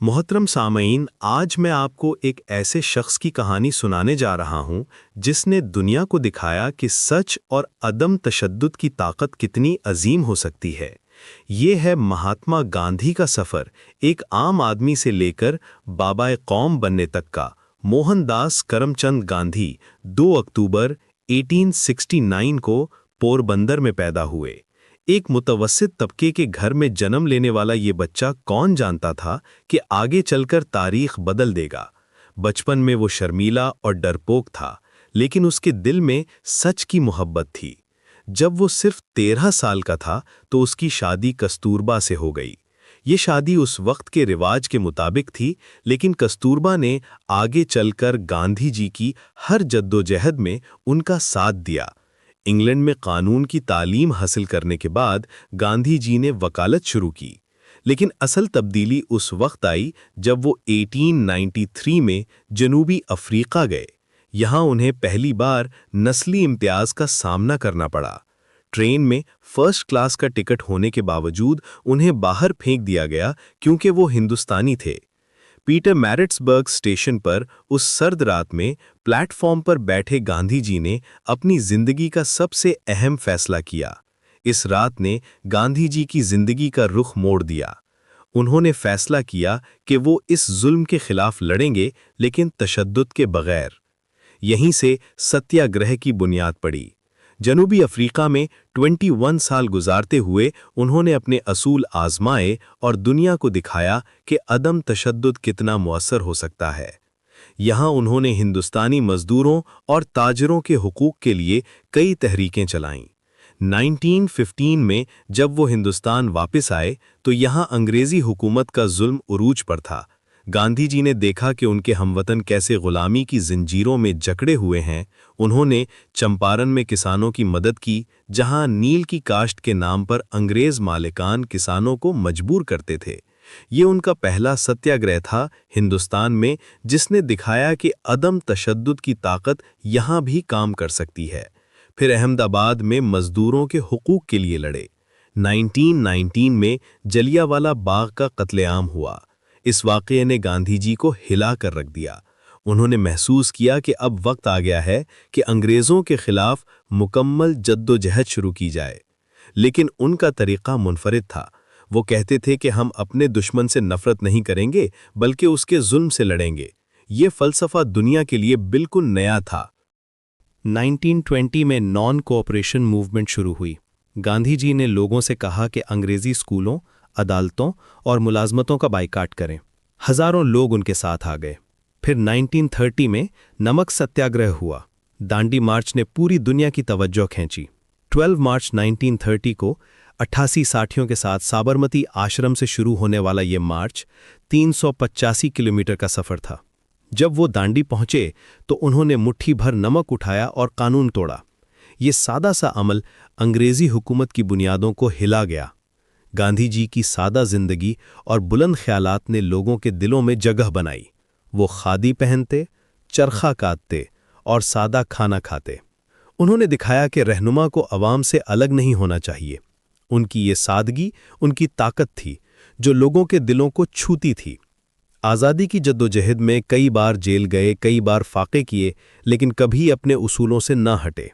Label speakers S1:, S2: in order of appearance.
S1: मोहतरम सामईन, आज मैं आपको एक ऐसे शख्स की कहानी सुनाने जा रहा हूं जिसने दुनिया को दिखाया कि सच और अदम तशद्दुद की ताकत कितनी अजीम हो सकती है। ये है महात्मा गांधी का सफ़र, एक आम आदमी से लेकर बाबाए कौम बनने तक का। मोहनदास करमचंद गांधी 2 अक्टूबर 1869 को पोरबंदर में पैदा हुए। एक मुतवस्सित तबके के घर में जन्म लेने वाला ये बच्चा कौन जानता था कि आगे चलकर तारीख बदल देगा। बचपन में वो शर्मीला और डरपोक था, लेकिन उसके दिल में सच की मोहब्बत थी। जब वो सिर्फ 13 साल का था तो उसकी शादी कस्तूरबा से हो गई। ये शादी उस वक्त के रिवाज के मुताबिक थी, लेकिन कस्तूरबा ने आगे चलकर गांधी जी की हर जद्दोजहद में उनका साथ दिया। इंग्लैंड में कानून की तालीम हासिल करने के बाद गांधी जी ने वकालत शुरू की, लेकिन असल तब्दीली उस वक्त आई जब वो 1893 में जनूबी अफ्रीका गए। यहाँ उन्हें पहली बार नस्ली इम्तियाज का सामना करना पड़ा। ट्रेन में फर्स्ट क्लास का टिकट होने के बावजूद उन्हें बाहर फेंक दिया गया क्योंकि वो हिंदुस्तानी थे। पीटर मैरिट्सबर्ग स्टेशन पर उस सर्द रात में प्लेटफॉर्म पर बैठे गांधी जी ने अपनी जिंदगी का सबसे अहम फैसला किया। इस रात ने गांधी जी की जिंदगी का रुख मोड़ दिया। उन्होंने फैसला किया कि वो इस जुल्म के खिलाफ लड़ेंगे, लेकिन तशद्दुद के बगैर। यहीं से सत्याग्रह की बुनियाद पड़ी। जनूबी अफ्रीका में 21 साल गुजारते हुए उन्होंने अपने असूल आजमाए और दुनिया को दिखाया कि अदम तशद्दुद कितना मुअस्सर हो सकता है। यहाँ उन्होंने हिंदुस्तानी मजदूरों और ताजरों के हुकूक के लिए कई तहरीकें चलाईं। 1915 में जब वो हिंदुस्तान वापस आए तो यहाँ अंग्रेजी हुकूमत का जुल्म उरूज पर था। गांधी जी ने देखा कि उनके हमवतन कैसे गुलामी की जिंजीरों में जकड़े हुए हैं। उन्होंने चंपारण में किसानों की मदद की, जहां नील की काश्त के नाम पर अंग्रेज मालिकान किसानों को मजबूर करते थे। ये उनका पहला सत्याग्रह था हिंदुस्तान में, जिसने दिखाया कि अदम तशद्दुद की ताकत यहाँ भी काम कर सकती है। फिर अहमदाबाद में मजदूरों के हुकूक के लिए लड़े। 1919 में जलियांवाला बाग का कत्लेआम हुआ। इस वाक़ये ने गांधी जी को हिला कर रख दिया। उन्होंने महसूस किया कि अब वक्त आ गया है कि अंग्रेज़ों के खिलाफ मुकम्मल जद्दोजहद शुरू की जाए। लेकिन उनका तरीक़ा मुनफरिद था। वो कहते थे कि हम अपने दुश्मन से नफ़रत नहीं करेंगे, बल्कि उसके जुल्म से लड़ेंगे। ये फ़लसफ़ा दुनिया के लिए बिल्कुल नया था। 1920 में नॉन कोऑपरेशन मूवमेंट शुरू हुई। गांधी जी ने लोगों से कहा कि अंग्रेज़ी स्कूलों, अदालतों और मुलाजमतों का बाइकाट करें। हजारों लोग उनके साथ आ गए। फिर 1930 में नमक सत्याग्रह हुआ। दांडी मार्च ने पूरी दुनिया की तवज्जो खींची। 12 मार्च 1930 को 88 साथियों के साथ साबरमती आश्रम से शुरू होने वाला ये मार्च 385 किलोमीटर का सफ़र था। जब वो दांडी पहुंचे तो उन्होंने मुट्ठी भर नमक उठाया और कानून तोड़ा। ये सादा सा अमल अंग्रेज़ी हुकूमत की बुनियादों को हिला गया। गांधी जी की सादा जिंदगी और बुलंद ख्यालात ने लोगों के दिलों में जगह बनाई। वो खादी पहनते, चरखा काटते और सादा खाना खाते। उन्होंने दिखाया कि रहनुमा को अवाम से अलग नहीं होना चाहिए। उनकी ये सादगी उनकी ताकत थी, जो लोगों के दिलों को छूती थी। आज़ादी की जद्दोजहद में कई बार जेल गए, कई बार फाके किए, लेकिन कभी अपने उसूलों से न हटे।